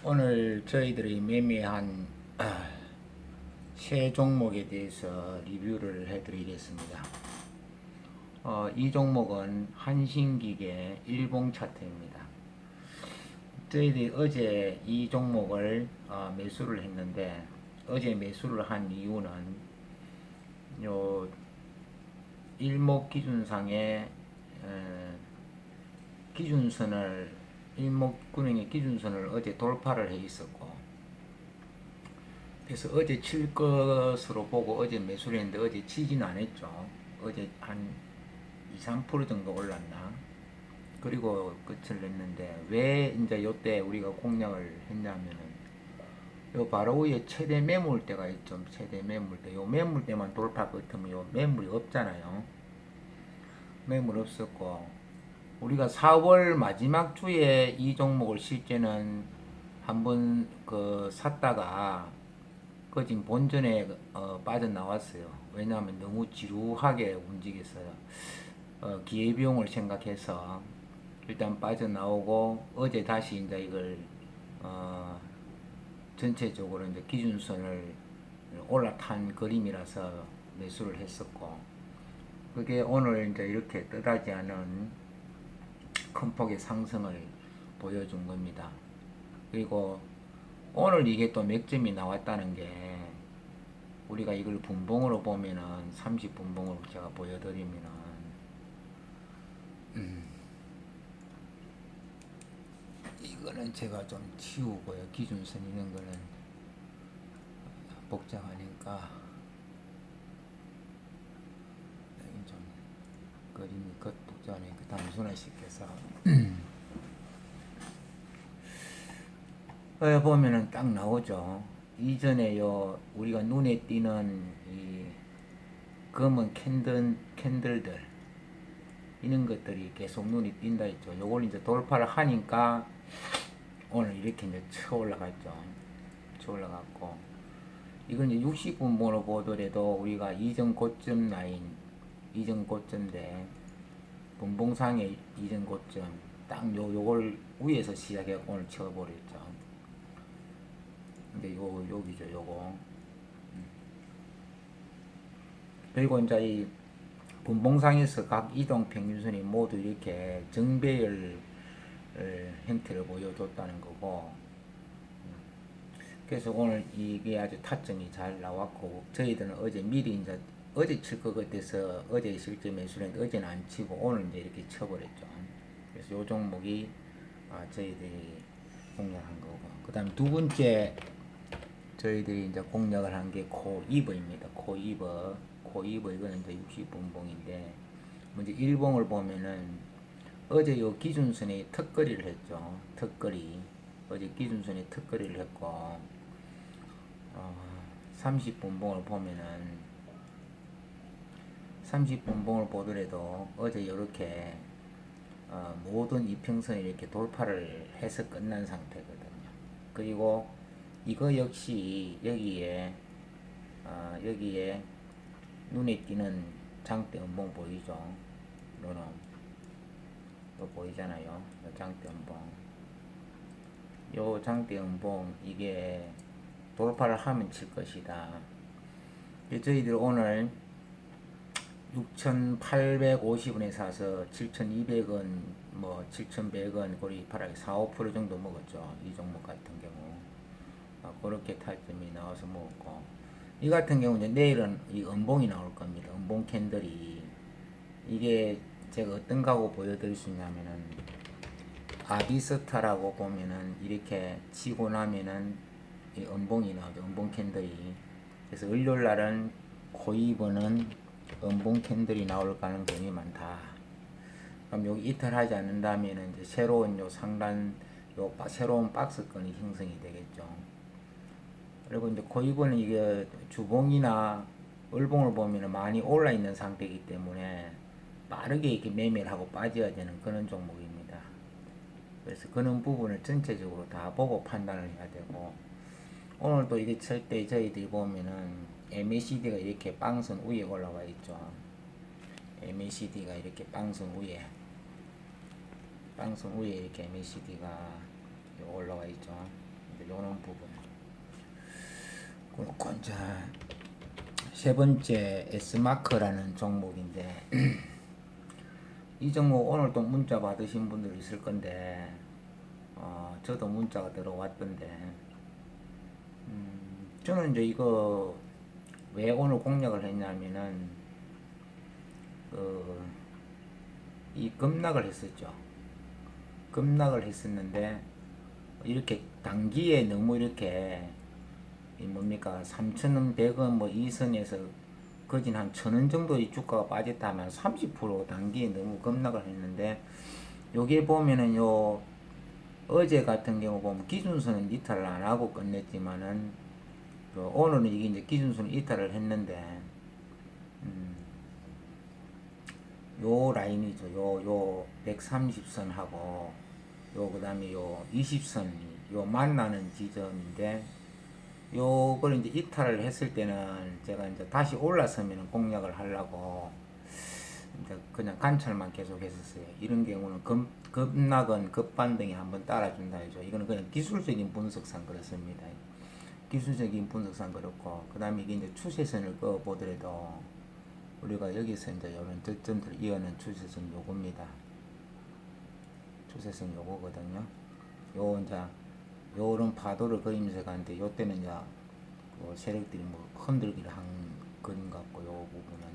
오늘 저희들이 매매한 세 종목에 대해서 리뷰를 해드리겠습니다. 이 종목은 한신기계 일봉 차트입니다. 저희들이 어제 이 종목을 매수를 했는데, 어제 매수를 한 이유는 요 일목 기준상의 기준선을, 일목균형의 기준선을 어제 돌파를 해 있었고, 그래서 어제 칠 것으로 보고 어제 매수를 했는데 어제 치지는 않았죠. 어제 한 2, 3% 정도 올랐나. 그리고 끝을 냈는데, 왜 이제 요때 우리가 공략을 했냐면은, 요 바로 위에 최대 매물대가 있죠. 최대 매물대. 요 매물대만 돌파 끝으면 요 매물이 없잖아요. 매물 없었고, 우리가 4월 마지막 주에 이 종목을 실제는 한번 샀다가 지금 본전에 빠져나왔어요. 왜냐하면 너무 지루하게 움직였어요. 기회비용을 생각해서 일단 빠져나오고, 어제 다시 이제 이걸 어, 전체적으로 이제 기준선을 올라탄 그림이라서 매수를 했었고, 그게 오늘 이제 이렇게 뜻하지 않은 큰 폭의 상승을 보여준 겁니다. 그리고 오늘 이게 또 맥점이 나왔다는 게, 우리가 이걸 분봉으로 보면은 30분봉으로 제가 보여드리면은 이거는 제가 좀 치우고요. 기준선 있는 거는 복잡하니까 좀 그림이 복잡하니까 단순화시켜서 보면은 딱 나오죠. 이전에 우리가 눈에 띄는 이 검은 캔들들, 이런 것들이 계속 눈이 띈다 했죠. 요걸 이제 돌파를 하니까 오늘 이렇게 이제 쳐 올라갔죠. 쳐 올라갔고, 이건 이제 60분봉으로 보더라도 우리가 이전 고점 라인, 이전 고점대, 분봉상의 이전 고점, 딱 요걸 위에서 시작해 오늘 쳐버렸죠. 근데 여기죠, 요거. 그리고 이제 이 분봉상에서 각 이동 평균선이 모두 이렇게 정배열 형태를 보여줬다는 거고, 그래서 오늘 이게 아주 타점이 잘 나왔고, 저희들은 어제 미리 이제 어제 칠 것 같아서 어제 실제 매수를 했는데 어제는 안 치고 오늘 이제 이렇게 쳐버렸죠. 그래서 요 종목이 저희들이 공략한 거고, 그 다음 두 번째 저희들이 이제 공략을 한 게 코이버입니다. 코이버 이거는 이제 60분봉인데, 먼저 1봉을 보면은 어제 요 기준선에 턱걸이를 했죠. 턱걸이. 어제 기준선에 턱걸이를 했고, 30분봉을 보면은 30분봉을 보더라도 어제 이렇게 모든 이평선이 이렇게 돌파를 해서 끝난 상태거든요. 그리고 이거 역시 여기에 눈에 띄는 장대 음봉 보이죠? 이거는 또 보이잖아요. 장대 음봉. 요 장대 음봉 이게 돌파를 하면 칠 것이다. 저희들 오늘 6,850원에 사서 7,200원, 뭐 7,100원 거리 팔아서 4, 5% 정도 먹었죠. 이 종목 같은 경우. 그렇게 탈점이 나와서 먹었고, 이 같은 경우 이제 내일은 이 음봉이 나올 겁니다. 음봉 캔들이. 이게 제가 어떤 거하고 보여드릴 수 있냐면은, 아비스타라고 보면은 이렇게 치고 나면은 이 음봉이 나오죠. 음봉 캔들이. 그래서 일요일 날은 코이버는 음봉 캔들이 나올 가능성이 많다. 그럼 여기 이탈하지 않는다면 이제 새로운 새로운 박스권이 형성이 되겠죠. 그리고 이제 코이버는 이게 주봉이나 을봉을 보면 많이 올라 있는 상태이기 때문에 빠르게 이렇게 매매를 하고 빠져야 되는 그런 종목입니다. 그래서 그런 부분을 전체적으로 다 보고 판단을 해야 되고, 오늘도 이게 칠 때 저희들이 보면은 MACD가 이렇게 빵선 위에 올라와 있죠. MACD가 이렇게 빵선 위에 이렇게 MACD가 올라와 있죠. 이제 요런 부분. 그리고 이제 세 번째 S마크라는 종목인데 이 종목 오늘 또 문자 받으신 분들 있을 건데 저도 문자가 들어왔던데 저는 이제 이거 왜 오늘 공략을 했냐면은 이 급락을 했었죠. 급락을 했었는데 이렇게 단기에 너무 이렇게 이 뭡니까 3,000원, 100원 뭐 이 선에서 거진 한 1,000원 정도의 주가가 빠졌다면 30% 단기에 너무 급락을 했는데 요게 보면은 요 어제 같은 경우 보면 기준선은 이탈을 안 하고 끝냈지만은 오늘은 이게 이제 기준선을 이탈을 했는데 요 라인이죠. 요 130선하고 요 그다음에 요 20선 요 만나는 지점인데 요걸 이제 이탈을 했을 때는 제가 이제 다시 올라서면 공략을 하려고 이제 그냥 관찰만 계속 했었어요. 이런 경우는 급락은 급반등이 한번 따라준다 해죠. 이거는 그냥 기술적인 분석상 그렇습니다. 기술적인 분석상 그렇고 그 다음에 이게 이제 추세선을 꺼 보더라도 우리가 여기서 이제 이런 저점들 이어는 추세선 요겁니다. 추세선 요거거든요. 요 이제 요런 파도를 그리면서 가는데 요때는 이제 그 세력들이 뭐 흔들기를 한 그림 같고 요 부분은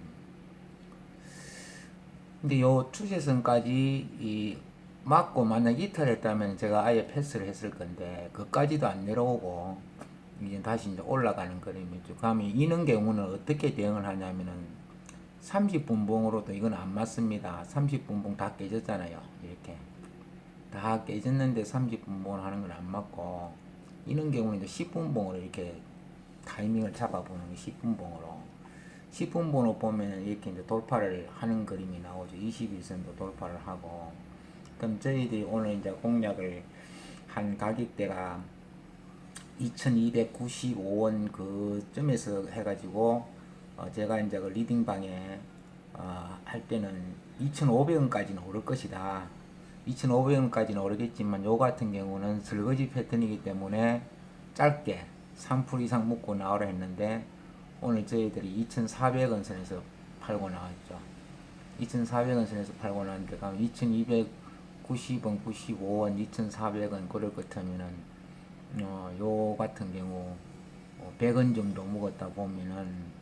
근데 요 추세선까지 이 맞고 만약 이탈했다면 제가 아예 패스를 했을 건데 그까지도 안 내려오고 이제 다시 이제 올라가는 그림이죠. 그러면 이런 경우는 어떻게 대응을 하냐면은 30분봉으로도 이건 안 맞습니다. 30분봉 다 깨졌잖아요. 이렇게 다 깨졌는데 30분봉을 하는 건 안 맞고 이런 경우는 이제 10분봉으로 이렇게 타이밍을 잡아보는 게 10분봉으로 10분봉으로 보면 이렇게 이제 돌파를 하는 그림이 나오죠. 21선도 돌파를 하고 그럼 저희들이 오늘 이제 공략을 한 가격대가 2295원 그 점에서 해가지고 제가 이제 그 리딩방에 할 때는 2500원까지는 오를 것이다. 2500원까지는 오르겠지만 요 같은 경우는 설거지 패턴이기 때문에 짧게 3% 이상 묶고 나오라 했는데 오늘 저희들이 2400원 선에서 팔고 나왔죠. 2400원 선에서 팔고 나왔는데 그럼 2290원, 95원, 2400원 그럴 것 같으면은 요 같은 경우 100원 정도 먹었다 보면은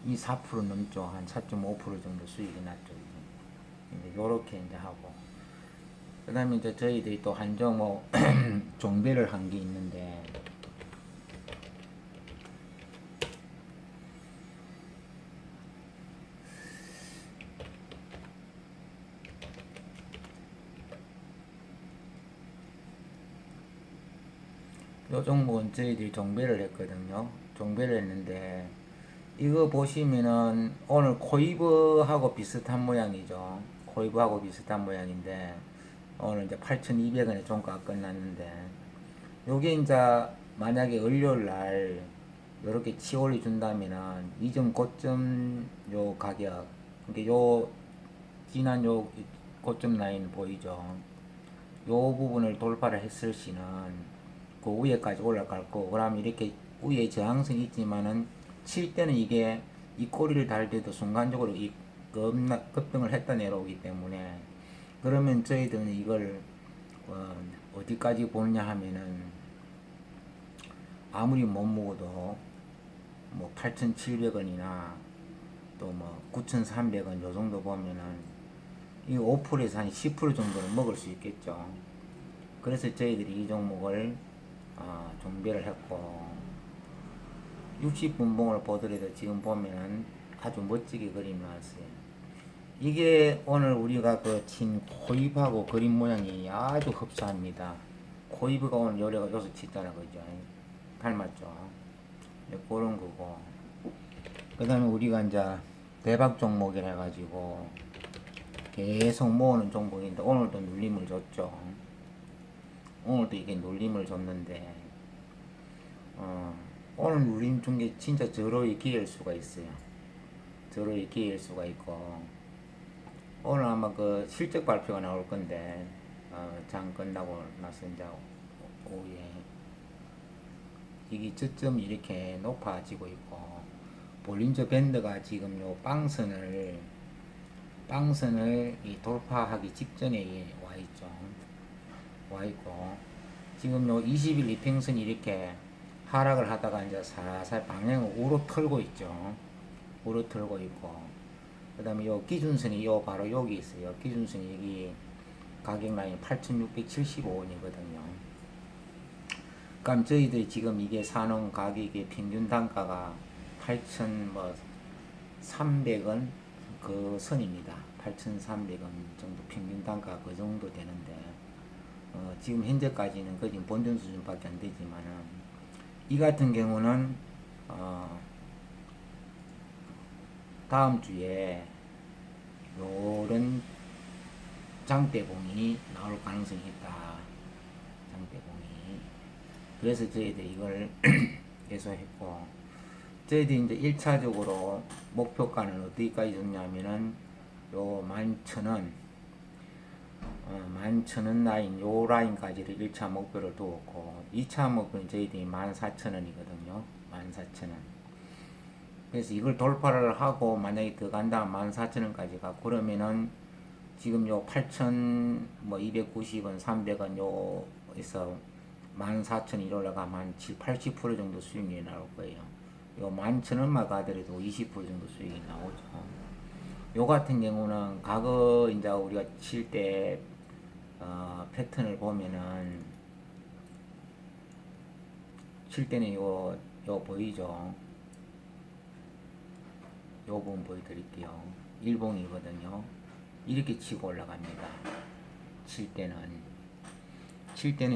이 4% 넘죠. 한 4.5% 정도 수익이 났죠. 이제 요렇게 이제 하고 그 다음에 이제 저희들이 또 한 종목 종배를 한 게 있는데 요 종목은 저희들이 종배를 했거든요. 종배를 했는데 이거 보시면은 오늘 코이브하고 비슷한 모양이죠. 코이브하고 비슷한 모양인데 오늘 이제 8,200원에 종가가 끝났는데 요게 이제 만약에 월요일 날 요렇게 치올리 준다면은 이점 고점 요 가격 그러니까 요 지난 요 고점 라인 보이죠. 요 부분을 돌파를 했을 시는 그 위에까지 올라갈 거고 그러면 이렇게 위에 저항성이 있지만은 칠 때는 이게 이 꼬리를 달 때도 순간적으로 이 급등을 했다 내려오기 때문에 그러면 저희들은 이걸 어디까지 보느냐 하면은 아무리 못 먹어도 뭐 8,700원이나 또 뭐 9,300원 요 정도 보면은 이 5%에서 한 10% 정도는 먹을 수 있겠죠. 그래서 저희들이 이 종목을 종배를 했고 60분봉을 보더라도 지금 보면은 아주 멋지게 그림 나왔어요. 이게 오늘 우리가 그 친 코이브하고 그림 모양이 아주 흡사합니다. 코이브가 오늘 요래가 요소 치잖아 그죠? 닮았죠? 네, 그런 거고 그 다음에 우리가 이제 대박 종목이라 해가지고 계속 모으는 종목인데 오늘도 눌림을 줬죠. 오늘도 이게 눌림을 줬는데 오늘 눌림 준 게 진짜 저로의 기회일 수가 있어요. 저로의 기회일 수가 있고 오늘 아마 그 실적 발표가 나올 건데 장 끝나고 나서 이제 오후에 이게 저점이 이렇게 높아지고 있고, 볼린저 밴드가 지금 요 빵선을 이 돌파하기 직전에 와 있죠. 와 있고, 지금 요 20일 이평선이 이렇게 하락을 하다가 이제 살살 방향을 우로 틀고 있죠. 우로 틀고 있고, 그 다음에 요 기준선이 요 바로 여기 있어요. 기준선이 여기 가격 라인 8,675원이거든요. 그럼 저희들이 지금 이게 사놓은 가격의 평균 단가가 8,300원 그 선입니다. 8,300원 정도 평균 단가 그 정도 되는데, 지금 현재까지는 거의 본전 수준밖에 안 되지만은, 이 같은 경우는 다음 주에 요런 장대봉이 나올 가능성이 있다. 장대봉이. 그래서 저희들이 이걸 계속했고, 저희들이 이제 1차적으로 목표가는 어디까지 줬냐면은 요 11,000원 11,000원 라인, 요 라인까지를 1차 목표를 두었고, 2차 목표는 저희들이 14,000원이거든요. 14,000원. 그래서 이걸 돌파를 하고 만약에 더 간다 14,000원까지 가, 그러면은 지금 요 8,290원 300원 요에서 14,000이 올라가면 한 7, 80% 정도 수익이 나올 거예요. 요 11,000원만 가더라도 20% 정도 수익이 나오죠. 요 같은 경우는 과거 이제 우리가 칠 때 패턴을 보면은, 칠 때는 요 보이죠? 요 부분 보여드릴게요. 일봉이거든요. 이렇게 치고 올라갑니다. 칠 때는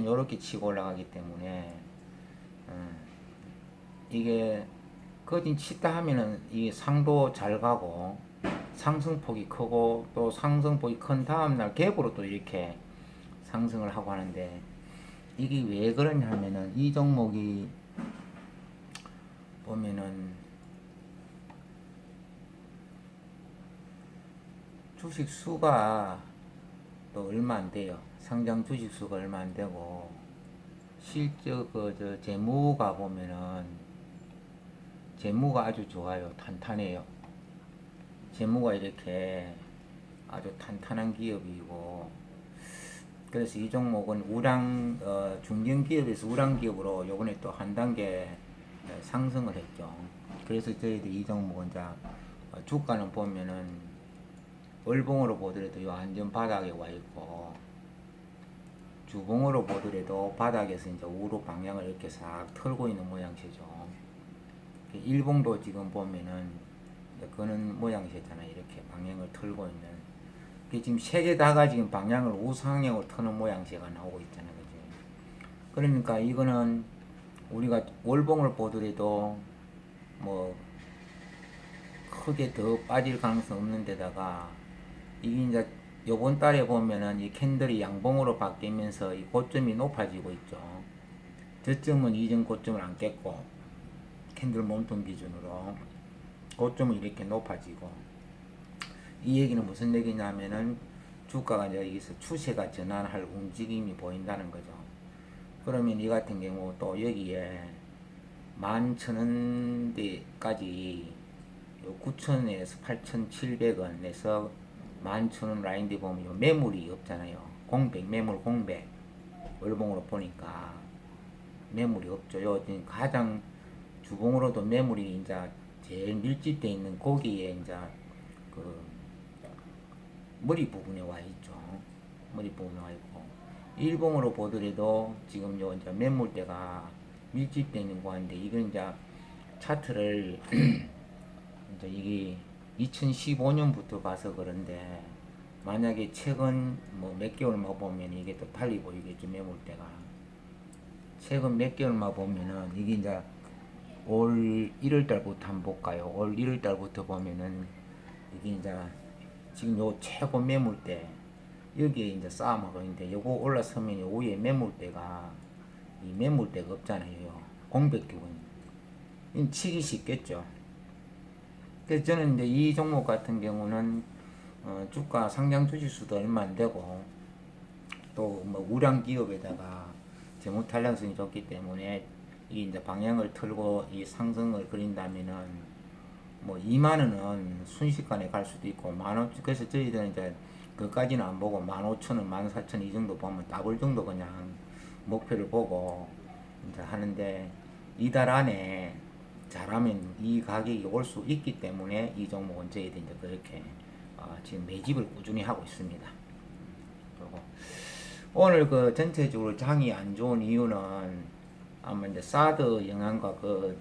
이렇게 치고 올라가기 때문에, 이게 거진 치다 하면은 이게 상도 잘 가고 상승폭이 크고, 또 상승폭이 큰 다음날 갭으로 또 이렇게 상승을 하고 하는데, 이게 왜 그러냐 하면은 이 종목이 보면은 주식 수가 또 얼마 안 돼요. 상장 주식 수가 얼마 안 되고, 실적 재무가 보면은 재무가 아주 좋아요. 탄탄해요. 재무가 이렇게 아주 탄탄한 기업이고, 그래서 이 종목은 중견기업에서 우량기업으로 요번에 또 한 단계 상승을 했죠. 그래서 저희들이 이 종목은 주가는 보면은 월봉으로 보더라도 요 안전 바닥에 와 있고, 주봉으로 보더라도 바닥에서 이제 우로 방향을 이렇게 싹 털고 있는 모양새죠. 일봉도 지금 보면은 그는 모양새잖아요. 이렇게 방향을 털고 있는. 지금 세 개 다가 지금 방향을 우상향으로 트는 모양새가 나오고 있잖아요. 그죠? 그러니까 이거는 우리가 월봉을 보더라도 뭐 크게 더 빠질 가능성 없는 데다가, 이게 이제 요번 달에 보면은 이 캔들이 양봉으로 바뀌면서 이 고점이 높아지고 있죠. 저점은 이전 고점을 안 깼고, 캔들 몸통 기준으로 고점은 이렇게 높아지고, 이 얘기는 무슨 얘기냐면은 주가가 이제 여기서 추세가 전환할 움직임이 보인다는 거죠. 그러면 이 같은 경우 또 여기에 11,000원대까지 9,000원에서 8,700원에서 11,000원 라인대 보면 매물이 없잖아요. 매물 공백. 월봉으로 보니까 매물이 없죠. 요 가장 주봉으로도 매물이 이제 제일 밀집되어 있는 거기에 이제 그 머리 부분에 와 있죠. 머리 부분에 와 있고, 일봉으로 보더라도 지금 요 이제 매물대가 밀집되어 있는 거인데, 이건 이제 차트를 이제 이게 2015년부터 봐서 그런데, 만약에 최근 뭐 몇 개월만 보면 이게 또 달리 보이겠죠. 매물대가 최근 몇 개월만 보면은 이게 이제 올 1월달부터 한번 볼까요? 올 1월달부터 보면은 이게 이제 지금 요 최고 매물대 여기에 이제 싸움하고 있는데, 요거 올라서면 요 위에 매물대가 이 매물대가 없잖아요. 공백기군. 치기 쉽겠죠. 그래서 저는 이제 이 종목 같은 경우는 주가 상장 주식수도 얼마 안 되고, 또 뭐 우량 기업에다가 재무 탄력성이 좋기 때문에 이 이제 방향을 틀고 이 상승을 그린다면은 뭐 2만 원은 순식간에 갈 수도 있고 그래서 저희들은 이제 그까지는 안 보고 15,000원, 14,000원 이 정도 보면 더블 정도 그냥 목표를 보고 이제 하는데 이달 안에 잘하면 이 가격이 올 수 있기 때문에 이 종목은 저희들이 이제 그렇게 지금 매집을 꾸준히 하고 있습니다. 그리고 오늘 그 전체적으로 장이 안 좋은 이유는 아마 이제 사드 영향과 그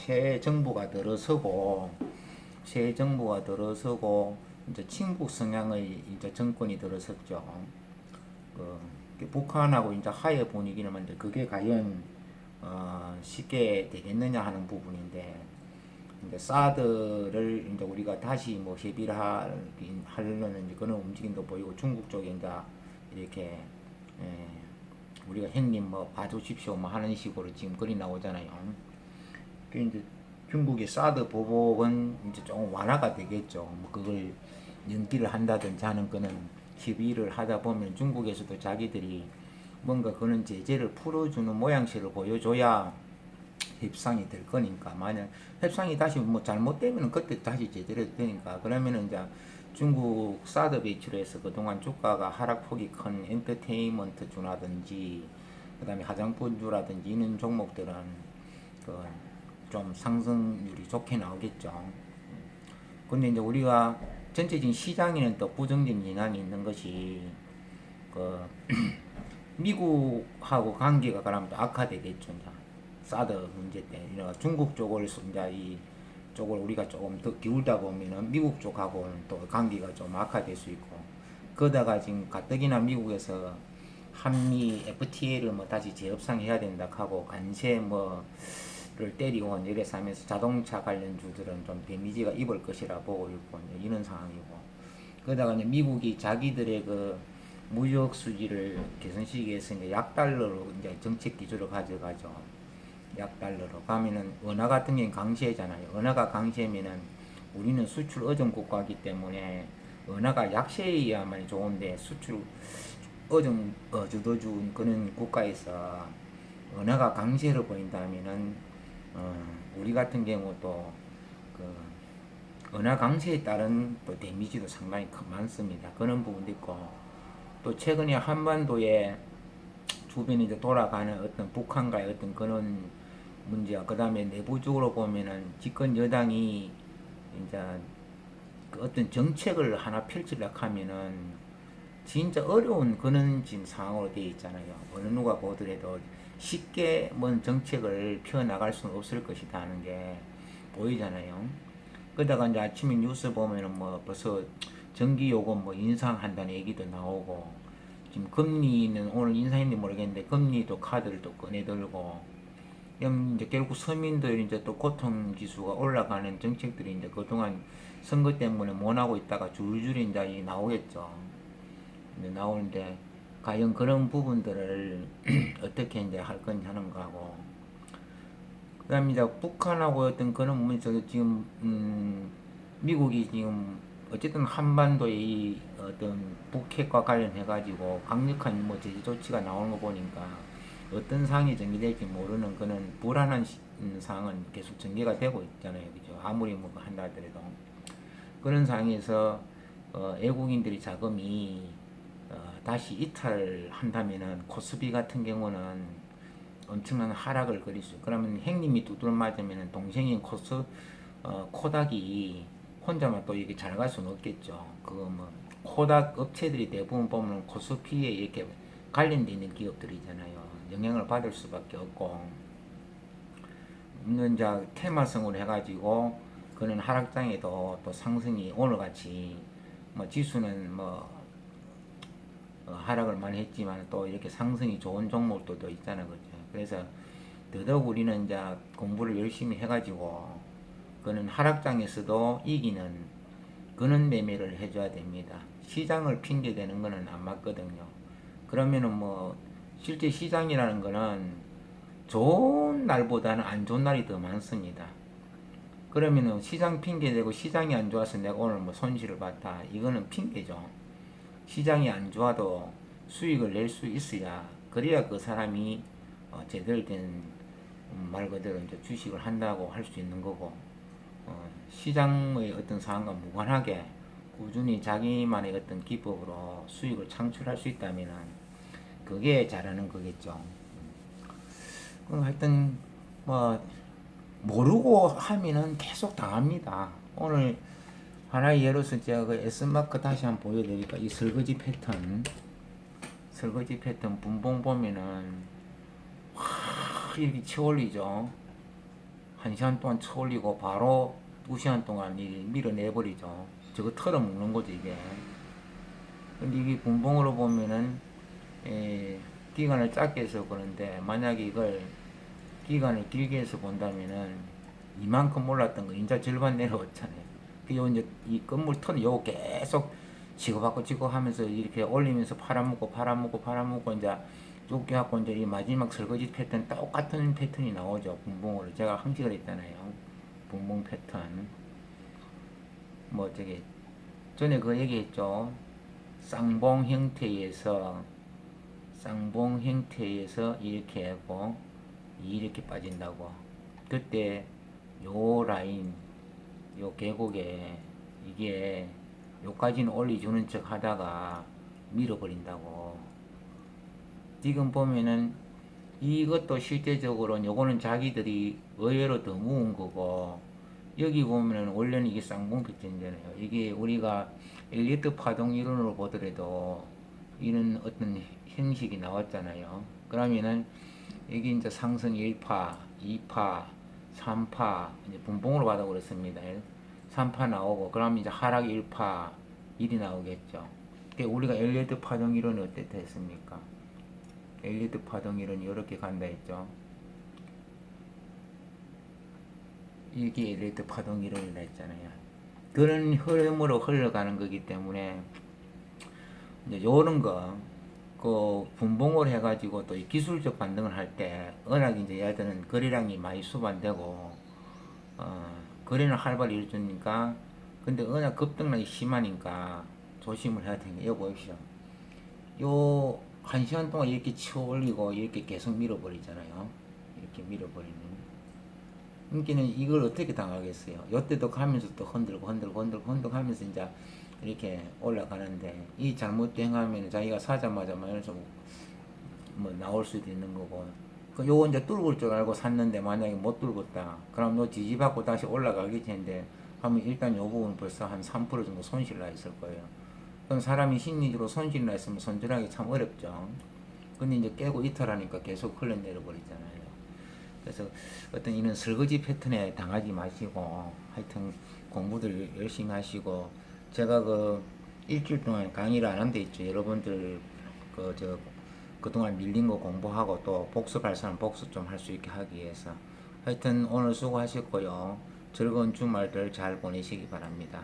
새 정부가 들어서고 이제 친북 성향의 이제 정권이 들어섰죠. 북한하고 이제 하의 분위기는 이제 그게 과연 쉽게 되겠느냐 하는 부분인데 이제 사드를 이제 우리가 다시 뭐 협의를 하려는 이제 그런 움직임도 보이고 중국 쪽에 이제 이렇게 우리가 형님 뭐 봐주십시오 뭐 하는 식으로 지금 글이 나오잖아요. 그 이제 중국의 사드 보복은 이제 조금 완화가 되겠죠. 뭐 그걸 연기를 한다든지 하는 거는 협의를 하다 보면 중국에서도 자기들이 뭔가 그런 제재를 풀어주는 모양새를 보여줘야 협상이 될 거니까 만약 협상이 다시 뭐 잘못되면 그때 다시 제재를 되니까 그러면은 이제 중국 사드 배출해서 그동안 주가가 하락폭이 큰 엔터테인먼트 주라든지 그다음에 화장품주라든지 이런 종목들은 그 좀 상승률이 좋게 나오겠죠. 근데 이제 우리가 전체적인 시장에는 또 부정적인 영향이 있는 것이 그 미국하고 관계가 그러면 악화되겠죠. 이제 사드 문제 때문에 중국 쪽을 이제 이 쪽을 우리가 조금 더 기울다 보면은 미국 쪽하고는 또 관계가 좀 악화될 수 있고 그러다가 지금 가뜩이나 미국에서 한미 FTA를 뭐 다시 재협상해야 된다 하고 관세 뭐를 때리고 이래서 하면서 자동차 관련 주들은 좀 데미지가 입을 것이라 보고 있고 이런 상황이고 그러다가 이제 미국이 자기들의 그 무역 수지를 개선시키기 위해서 이제 약달러로 이제 정책 기조를 가져가죠. 약달러로 가면은 원화 같은 경우는 강세잖아요. 원화가 강세면은 우리는 수출 의존 국가이기 때문에 원화가 약세여야만 좋은데 수출 의존 주도준 그런 국가에서 원화가 강세로 보인다면은 우리 같은 경우도 그 원화 강세에 따른 또 데미지도 상당히 많습니다. 그런 부분도 있고 또 최근에 한반도에 주변에 이제 돌아가는 어떤 북한과의 어떤 그런 문제와 그 다음에 내부적으로 보면은 집권 여당이 이제 그 어떤 정책을 하나 펼치려고 하면은 진짜 어려운 그런 지금 상황으로 되어 있잖아요. 어느 누가 보더라도 쉽게 뭔 정책을 펴나갈 수는 없을 것이다 하는 게 보이잖아요. 그러다가 이제 아침에 뉴스 보면은 뭐 벌써 전기요금 뭐 인상한다는 얘기도 나오고 지금 금리는 오늘 인상했는지 모르겠는데 금리도 카드를 또 꺼내들고 이제 결국 서민들이 이제 또 고통 지수가 올라가는 정책들이 이제 그동안 선거 때문에 못 하고 있다가 줄줄이 이제 나오겠죠. 이제 나오는데 과연 그런 부분들을 어떻게 이제 할 건지 하는 거하고 그다음에 이제 북한하고 어떤 그런 문제에서 지금 미국이 지금 어쨌든 한반도의 이 어떤 북핵과 관련해 가지고 강력한 뭐 제재 조치가 나오는 거 보니까 어떤 상황이 전개될지 모르는 그런 불안한 상황은 계속 전개가 되고 있잖아요, 그죠? 아무리 뭐 한다 하더라도 그런 상황에서 외국인들이 자금이 다시 이탈한다면은 코스피 같은 경우는 엄청난 하락을 그릴 수. 그러면 형님이 두드러 맞으면 동생인 코닥이 혼자만 또 이게 잘 갈 수는 없겠죠. 그거 뭐 코닥 업체들이 대부분 보면 코스피에 이렇게 관련돼 있는 기업들이잖아요. 영향을 받을 수밖에 없고 이제 테마성으로 해가지고 그런 하락장에도 또 상승이 오늘같이 뭐 지수는 뭐 하락을 많이 했지만 또 이렇게 상승이 좋은 종목들도 있잖아요. 그죠? 그래서 더더욱 우리는 이제 공부를 열심히 해가지고 그는 하락장에서도 이기는 그런 매매를 해줘야 됩니다. 시장을 핑계대는 거는 안 맞거든요. 그러면은 뭐 실제 시장이라는 거는 좋은 날보다는 안 좋은 날이 더 많습니다. 그러면은 시장 핑계대고 시장이 안 좋아서 내가 오늘 뭐 손실을 봤다. 이거는 핑계죠. 시장이 안 좋아도 수익을 낼 수 있어야 그래야 그 사람이 제대로 된 말 그대로 이제 주식을 한다고 할 수 있는 거고, 시장의 어떤 상황과 무관하게 꾸준히 자기만의 어떤 기법으로 수익을 창출할 수 있다면 그게 잘하는 거겠죠. 그럼 하여튼 뭐 모르고 하면은 계속 당합니다. 오늘 하나의 예로서 제가 그 S마크 다시 한번 보여드리니까 이 설거지 패턴 분봉 보면은 확 이렇게 쳐올리죠. 1시간 동안 쳐올리고 바로 2시간 동안 밀어내버리죠. 저거 털어먹는 거죠 이게. 근데 이게 분봉으로 보면은 기간을 짧게 해서 그런데 만약에 이걸 기간을 길게 해서 본다면은 이만큼 올랐던 거 이제 절반 내려왔잖아요. 그 이제 이 건물 턴 요거 계속 치고받고 하면서 이렇게 올리면서 팔아먹고 이제 쫓겨갖고 이제 이 마지막 설거지 패턴 똑같은 패턴이 나오죠. 분봉으로 제가 항식을 했잖아요. 분봉 패턴. 뭐 저기 전에 그 얘기했죠. 쌍봉 형태에서 이렇게 하고 이렇게 빠진다고. 그때 요 라인, 요 계곡에 이게 요까지는 올려주는 척 하다가 밀어버린다고. 지금 보면은 이것도 실제적으로 요거는 자기들이 의외로 더 모은 거고, 여기 보면은 원래는 이게 쌍봉 패턴이잖아요. 이게 우리가 엘리어트 파동 이론으로 보더라도 이런 어떤 형식이 나왔잖아요. 그러면은 여기 이제 상승 1파, 2파, 3파 이제 분봉으로 받아 그랬습니다. 3파 나오고 그러면 이제 하락 1파 1이 나오겠죠. 우리가 엘리어트 파동 이론이 어땠다 했습니까? 엘리어트 파동 이론이 이렇게 간다 했죠. 이게 엘리어트 파동 이론이라 했잖아요. 그런 흐름으로 흘러가는 거기 때문에 이제 요런 거 그 분봉을 해가지고 또 기술적 반등을 할 때 워낙 이제 얘들은 거래량이 많이 수반되고 거래는 활발히 일어주니까 근데 워낙 급등량이 심하니까 조심을 해야 되는 게 이거 보십시오. 요 1시간 동안 이렇게 치어 올리고 이렇게 계속 밀어버리잖아요. 이렇게 밀어버리는. 그러니까 이걸 어떻게 당하겠어요? 요때도 가면서 또 흔들고 하면서 이제 이렇게 올라가는데 이 잘못 행하면 자기가 사자마자 말해서 뭐 나올 수도 있는 거고 요거 이제 뚫을 줄 알고 샀는데 만약에 못 뚫었다 그럼 요 지지받고 다시 올라가기 전에 하면 일단 요 부분 벌써 한 3% 정도 손실 나 있을 거예요. 그럼 사람이 심리적으로 손실 나 있으면 손절하기 참 어렵죠. 근데 이제 깨고 이탈하니까 계속 흘러내려 버리잖아요. 그래서 어떤 이런 설거지 패턴에 당하지 마시고 하여튼 공부들 열심히 하시고 제가 그 일주일 동안 강의를 안 한 데 있죠. 여러분들 그동안 밀린 거 공부하고 또 복습할 사람 복습 좀 할 수 있게 하기 위해서 하여튼 오늘 수고하셨고요. 즐거운 주말들 잘 보내시기 바랍니다.